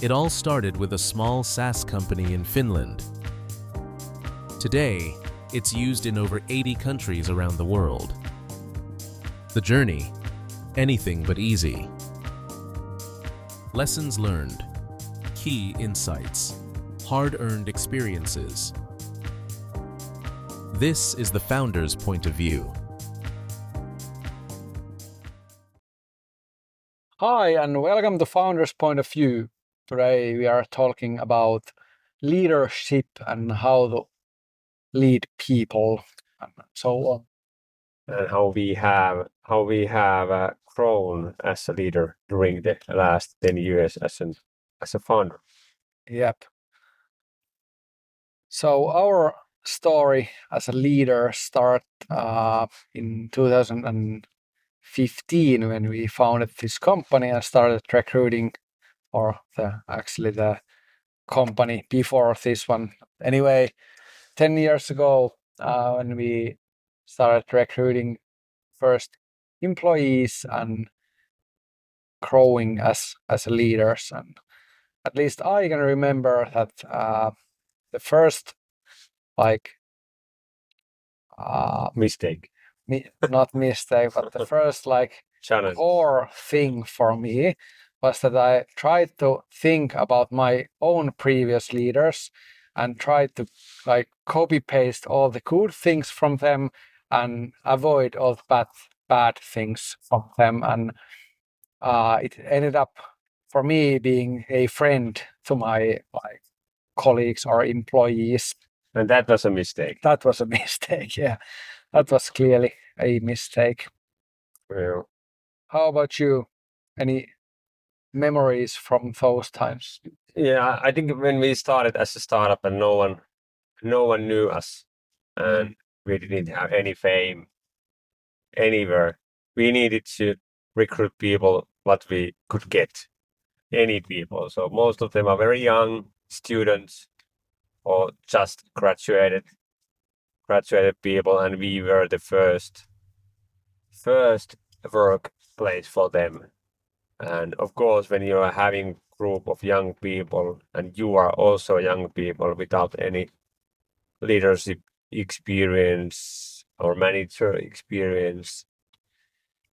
It all started with a small SaaS company in Finland. Today, it's used in over 80 countries around the world. The journey, anything but easy. Lessons learned, key insights, hard-earned experiences. This is the founder's point of view. Hi, and welcome to Founder's Point of View. Today we are talking about leadership and how to lead people and so on. And how we have grown as a leader during the last 10 years as a founder. Yep. So our story as a leader started in 2015 when we founded this company and started recruiting, or the company before this one. Anyway, 10 years ago, when we started recruiting first employees and growing as leaders, and at least I can remember that the first Mistake. not mistake, but the first Challenge. core thing for me was that I tried to think about my own previous leaders and tried to copy paste all the good things from them and avoid all the bad things from them, and it ended up for me being a friend to my colleagues or employees. And that was a mistake. That was a mistake, yeah. That was clearly a mistake. Well, How about you? Any memories from those times? yeah, I think when we started as a startup and no one knew us and we didn't have any fame anywhere, we needed to recruit people what we could get, any people. So most of them are very young students or just graduated people, and we were the first workplace for them. And of course, when you are having a group of young people and you are also young people without any leadership experience or manager experience,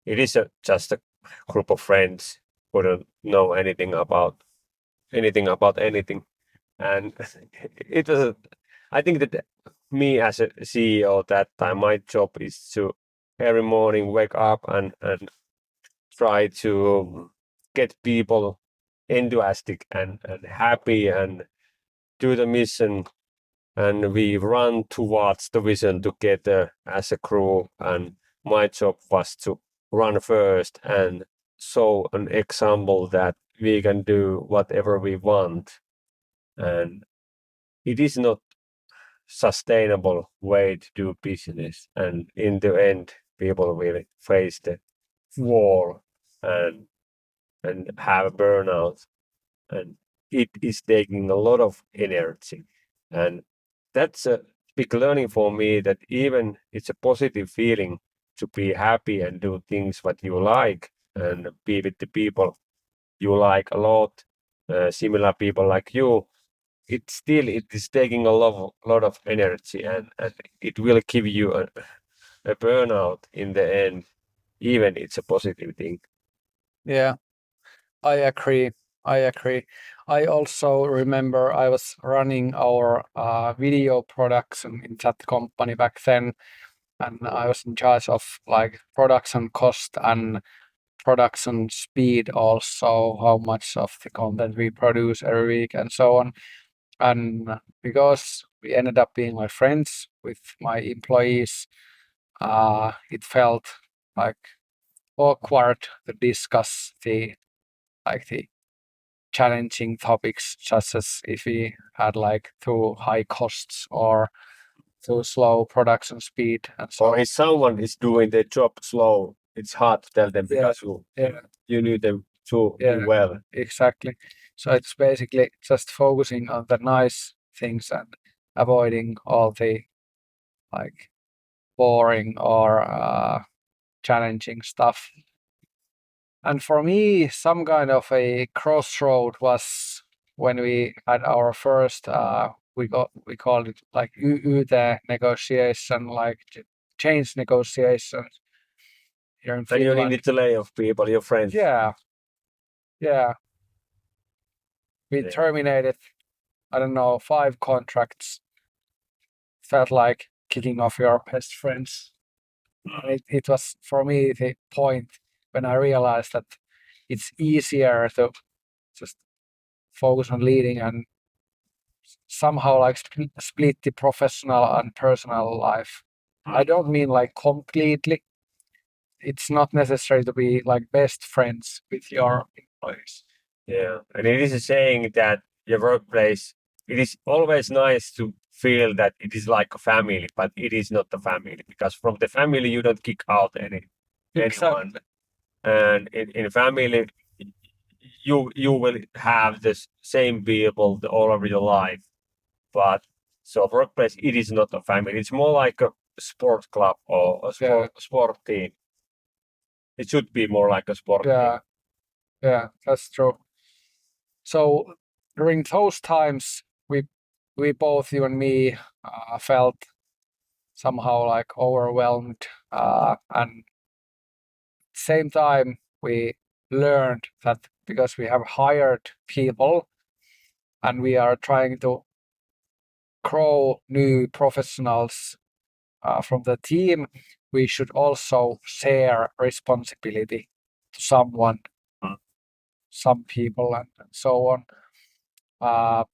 it is just a group of friends who don't know anything about anything. And it was, I think that me as a CEO that time, my job is to every morning wake up and try to get people enthusiastic and happy and do the mission, and we run towards the vision together as a crew. And my job was to run first and show an example that we can do whatever we want, and it is not sustainable way to do business, and in the end people will face the wall and have a burnout, and it is taking a lot of energy. And that's a big learning for me, that even it's a positive feeling to be happy and do things what you like and be with the people you like a lot, similar people like you. It is taking a lot of energy, and it will give you a burnout in the end, even it's a positive thing. Yeah, I agree. I also remember I was running our video production in that company back then, and I was in charge of production cost and production speed, also how much of the content we produce every week and so on. And because we ended up being my friends with my employees, it felt awkward to discuss the challenging topics, just as if we had too high costs or too slow production speed and so Or on. if someone is doing their job slow, it's hard to tell them because you knew them too well. Exactly. So it's basically just focusing on the nice things and avoiding all the boring or challenging stuff. And for me, some kind of a crossroad was when we had our first we called it like YT negotiation, like change negotiations here in And you Finland. needed to lay off people, your friends. Yeah. We Yeah. terminated, I don't know, 5 contracts. Felt like kicking off your best friends. And it was for me the point when I realized that it's easier to just focus on leading and somehow like split the professional and personal life. I don't mean like completely. It's not necessary to be like best friends with your employees. Yeah, and it is a saying that your workplace, it is always nice to feel that it is like a family, but it is not a family because from the family you don't kick out anyone. Exactly. And in family, you will have the same people all over your life. But so workplace, it is not a family. It's more like a sport club or a sport team. It should be more like a sport team. Yeah, that's true. So during those times, we both, you and me, felt somehow like overwhelmed, and same time we learned that because we have hired people and we are trying to grow new professionals from the team, we should also share responsibility to someone, some people, and so on.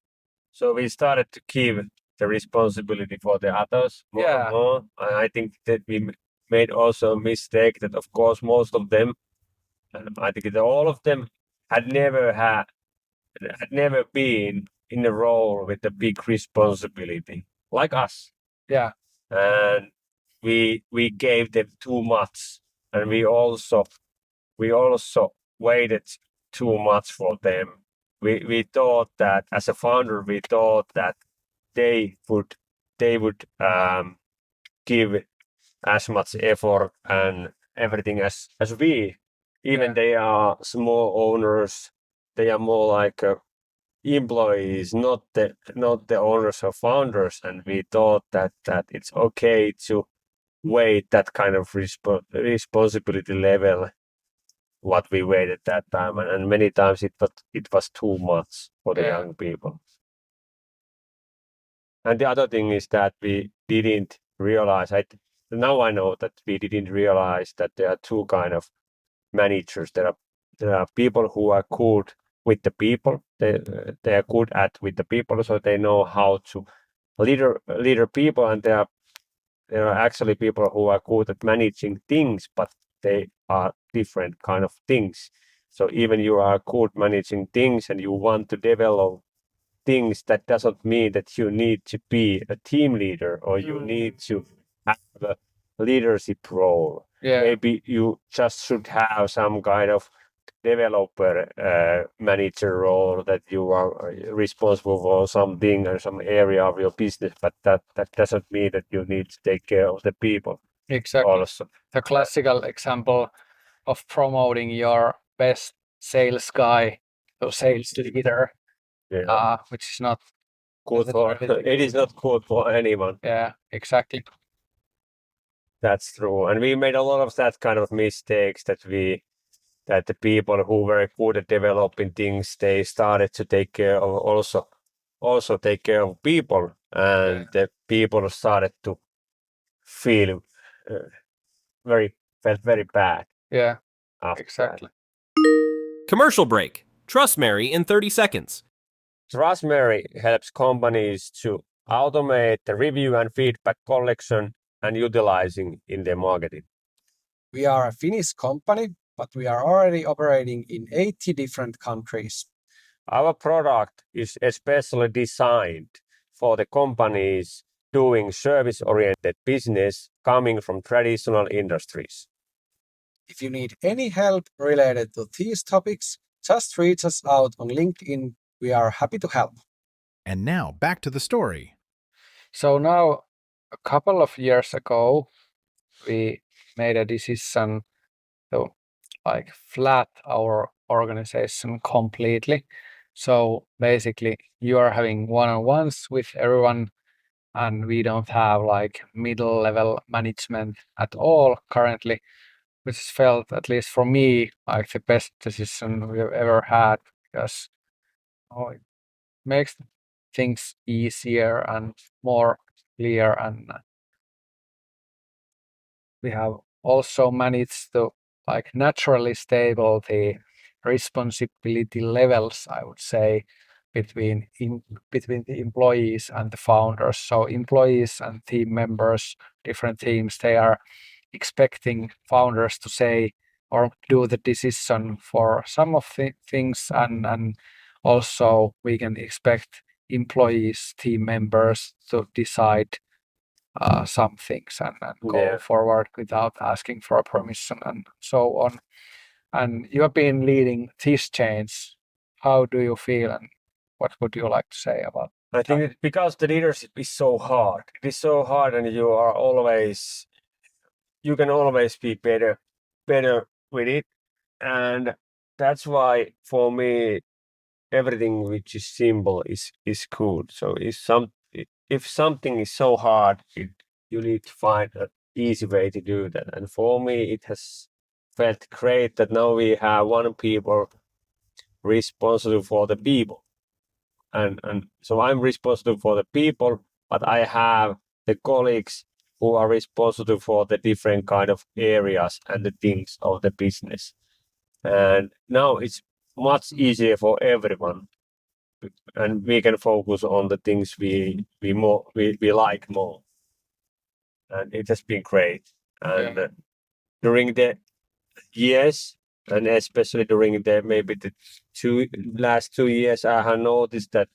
So we started to give the responsibility for the others more and more. And I think that we made also a mistake that, of course, most of them, I think that all of them had never been in a role with a big responsibility like us. Yeah. And we gave them too much, and we also waited too much for them. We thought that as a founder, we thought that they would give as much effort and everything as we. Even they are small owners, they are more like employees, not the owners or founders. And we thought that it's okay to wait that kind of responsibility level what we waited at that time, and many times it was too much for the young people. And the other thing is that we didn't realize. Now I know that we didn't realize that there are two kind of managers. There are people who are good with the people. They are good at with the people, so they know how to leader people, and there are actually people who are good at managing things, but they are different kind of things. So even you are good managing things and you want to develop things, that doesn't mean that you need to be a team leader or you need to have a leadership role. Maybe you just should have some kind of developer manager role, that you are responsible for something or some area of your business, but that doesn't mean that you need to take care of the people. Exactly. Also, the classical example of promoting your best sales guy to sales leader, which is not good for it is not good for anyone. Yeah, exactly. That's true. And we made a lot of that kind of mistakes, that the people who were good at developing things, they started to take care of also take care of people, and the people started to feel felt very bad. Yeah, exactly. Commercial break. Trust Mary in 30 seconds. Trustmary helps companies to automate the review and feedback collection and utilizing in their marketing. We are a Finnish company, but we are already operating in 80 different countries. Our product is especially designed for the companies doing service-oriented business coming from traditional industries. If you need any help related to these topics, just reach us out on LinkedIn. We are happy to help. And now back to the story. So now, a couple of years ago, we made a decision to flat our organization completely. So basically, you are having one-on-ones with everyone, and we don't have like middle level management at all currently, which felt, at least for me, like the best decision we've ever had, because it makes things easier and more clear, and we have also managed to like naturally stable the responsibility levels, I would say, between the employees and the founders. So employees and team members, different teams, they are expecting founders to say or do the decision for some of the things, and also we can expect employees, team members to decide some things, and go Yeah. forward without asking for permission and so on. And you have been leading this change. How do you feel, and what would you like to say about I think it's because the leadership is so hard. It is so hard, and you can always be better with it. And that's why, for me, everything which is simple is good. So if something is so hard, you need to find an easy way to do that. And for me, it has felt great that now we have one people responsible for the people. And so I'm responsible for the people, but I have the colleagues who are responsible for the different kind of areas and the things of the business. And now it's much easier for everyone, and we can focus on the things we like more. And it has been great. And during the years, and especially during the maybe the last 2 years, I have noticed that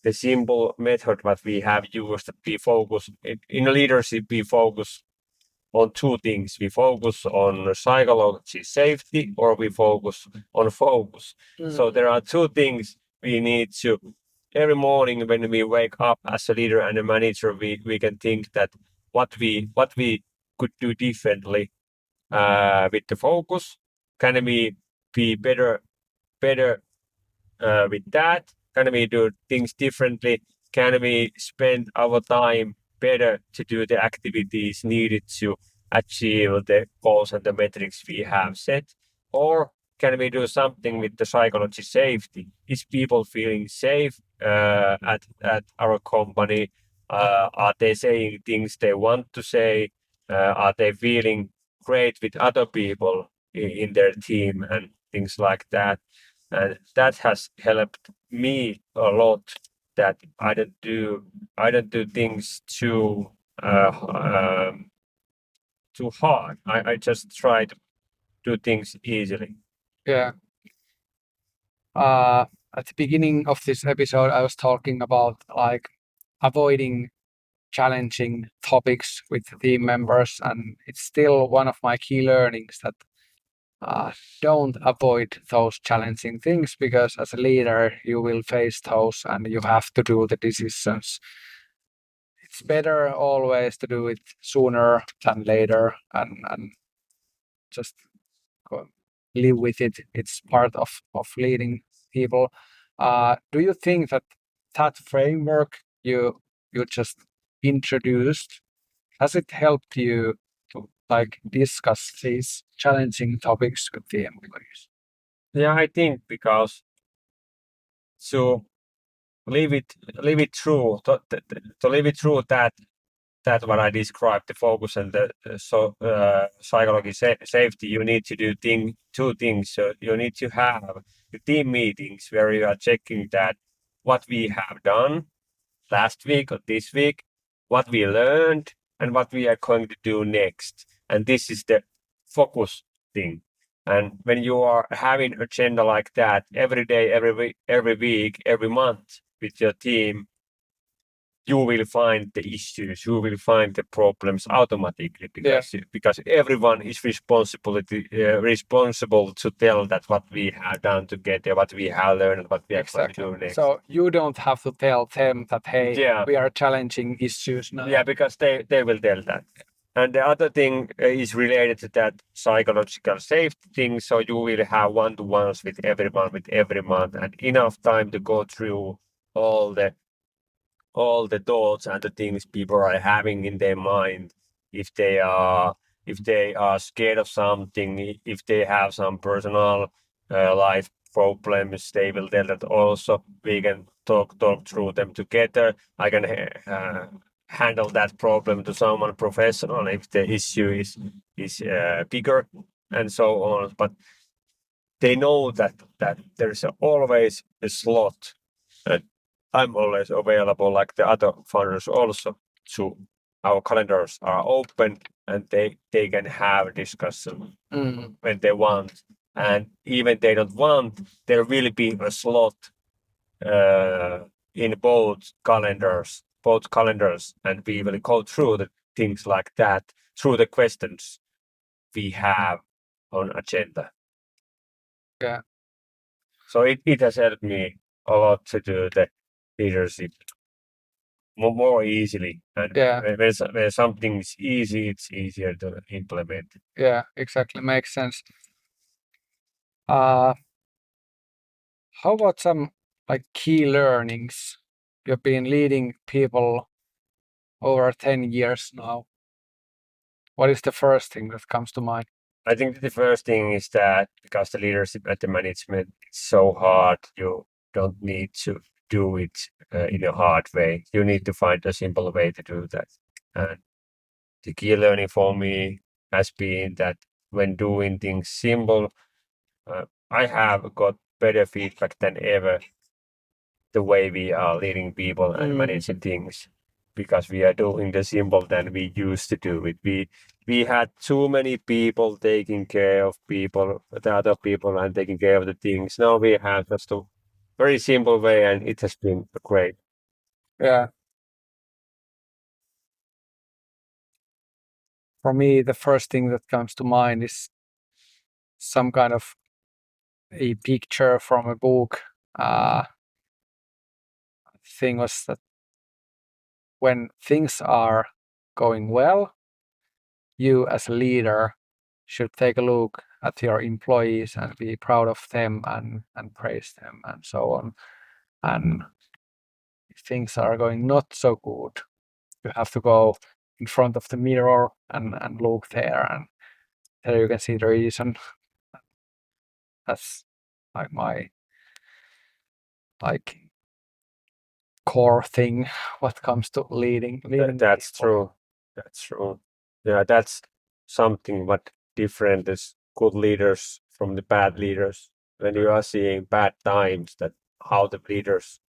the simple method that we have used, we focus in leadership, we focus on two things. We focus on psychology safety, or we focus on focus. So there are two things we need to, every morning when we wake up as a leader and a manager, we can think that what we could do differently with the focus. Can we be better with that? Can we do things differently? Can we spend our time better to do the activities needed to achieve the goals and the metrics we have set? Or can we do something with the psychology safety? Is people feeling safe at our company? Are they saying things they want to say? Are they feeling great with other people in their team and things like that? And that has helped me a lot, that I don't do things too hard. I just try to do things easily. Yeah. At the beginning of this episode, I was talking about like avoiding challenging topics with team members, and it's still one of my key learnings that don't avoid those challenging things, because as a leader you will face those and you have to do the decisions. It's better always to do it sooner than later, and just live with it. It's part of leading people. Do you think that framework you just introduced, has it helped you to like discuss these challenging topics with the employees? Yeah, I think because to live it through, to live it through that what I described, the focus and the psychology safety, you need to do two things. So you need to have the team meetings where you are checking that what we have done last week or this week, what we learned, and what we are going to do next. And this is the focus thing. And when you are having an agenda like that every day, every week, every month with your team, you will find the issues, you will find the problems automatically, because everyone is responsible to tell that what we have done together, what we have learned, what we are going to do next. So you don't have to tell them that, hey, we are challenging issues now. Yeah, because they will tell that. And the other thing is related to that psychological safety thing. So you will have one-to-ones with everyone with every month, and enough time to go through all the thoughts and the things people are having in their mind. If they are scared of something, if they have some personal life problems, they will tell that also. We can talk through them together. I can handle that problem to someone professional if the issue is bigger and so on. But they know that there's always a slot, and I'm always available, like the other founders also. So our calendars are open, and they can have discussion when they want. And even they don't want, there will be a slot in both calendars, and we will go through the things like that through the questions we have on agenda. Yeah. So it has helped me a lot to do the leadership more easily. And Yeah. when something is easy, it's easier to implement. Yeah, exactly. Makes sense. How about some like key learnings? You've been leading people over 10 years now. What is the first thing that comes to mind? I think the first thing is that because the leadership and the management is so hard, you don't need to do it in a hard way. You need to find a simple way to do that. And the key learning for me has been that when doing things simple, I have got better feedback than ever the way we are leading people and managing things, because we are doing the simple than we used to do it. We had too many people taking care of people, the other people, and taking care of the things. Now we have just a very simple way, and it has been great. Yeah. For me, the first thing that comes to mind is some kind of a picture from a book. Thing was that when things are going well, you as a leader should take a look at your employees and be proud of them and praise them and so on. And if things are going not so good, you have to go in front of the mirror and look there, and there you can see the reason. That's like my core thing what comes to leading That's people. true. That's true. Yeah, that's something what differentiates good leaders from the bad leaders. When you are seeing bad times, that how the leaders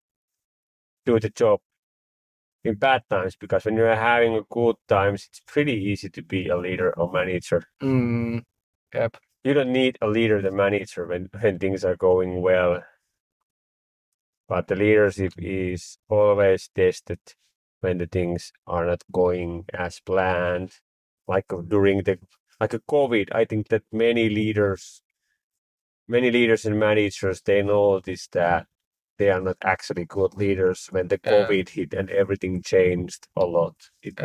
do the job in bad times, because when you're having a good times, it's pretty easy to be a leader or manager. Yep. You don't need a leader, the manager, when things are going well. But the leadership is always tested when the things are not going as planned. Like during like a COVID, I think that many leaders and managers, they notice that they are not actually good leaders when the COVID hit and everything changed a lot. It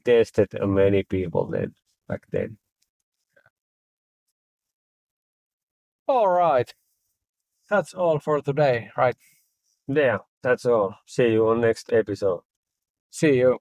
tested many people back then. All right. That's all for today, right? Yeah, that's all. See you on next episode. See you.